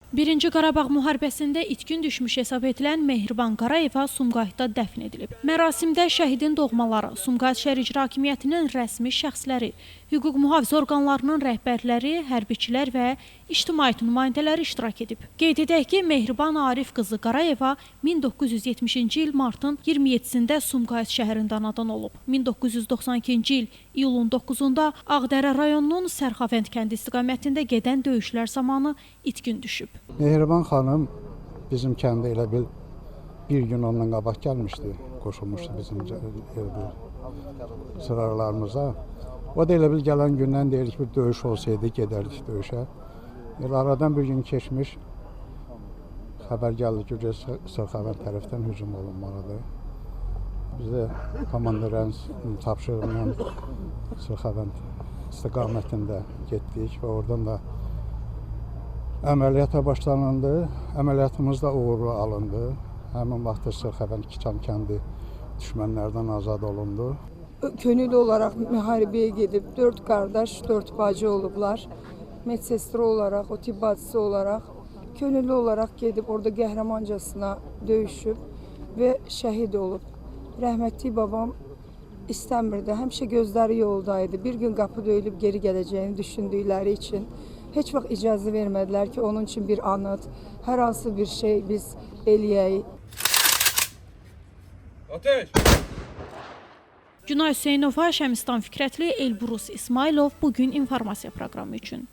Birinci Qarabağ müharibəsində itkin düşmüş hesab edilən Mehriban Qarayeva Sumqayıtda dəfn edilib. Mərasimdə şəhidin doğmaları, Sumqayıt şəhər icra hakimiyyətinin rəsmi şəxsləri, hüquq mühafizə orqanlarının rəhbərləri, hərbiçilər və ictimaiyyət nümayəndələri iştirak edib. Qeyd edək ki, Mehriban Arif qızı Qarayeva 1970-ci il martın 27-sində Sumqayıt şəhərində anadan olub. 1992-ci il iyulun 9-da Ağdərə rayonunun Sərxavənd kəndi istiqamətində gedən döyüşlər zamanı itkin düşüb. Mehriban xanım bizim kəndə elə bir gün ondan qabaq gəlmişdi, qoşulmuşdu bizim sıralarımıza. O da elə gələn gündən deyir ki, bir döyüş olsaydı gedərdik döyüşə. Aradan bir gün keçmiş, xəbər gəldi ki, Sərxavənd tərəfdən hücum olunmalıdır. Biz də komandirin tapşırığından Sərxavənd istiqamətində getdik və oradan da əməliyyata başlanıldı. Əməliyyatımız da uğurlu alındı. Həmin vaxtda Sərxavənd kəndi düşmənlərdən azad olundu. Könüllü olarak müharibəyə gedib 4 qardaş, 4 bacı olublar. Medsestra olarak, o tibb bacısı olarak, könüllü olarak gedib orada qəhrəmancasına döyüşüb və şəhid olub. Rəhmətli babam İstəmirdi, həmişə gözləri yoldaydı. Bir gün qapı döyülüb geri gələcəyini düşündükləri için heç vaxt icazə vermədilər ki, onun için bir anıt, hər hansı bir şey biz eləyək. Ateş! Günay Hüseynova, Şəmistan Fikrətli, Elbrus İsmailov bugün informasiya proqramı üçün.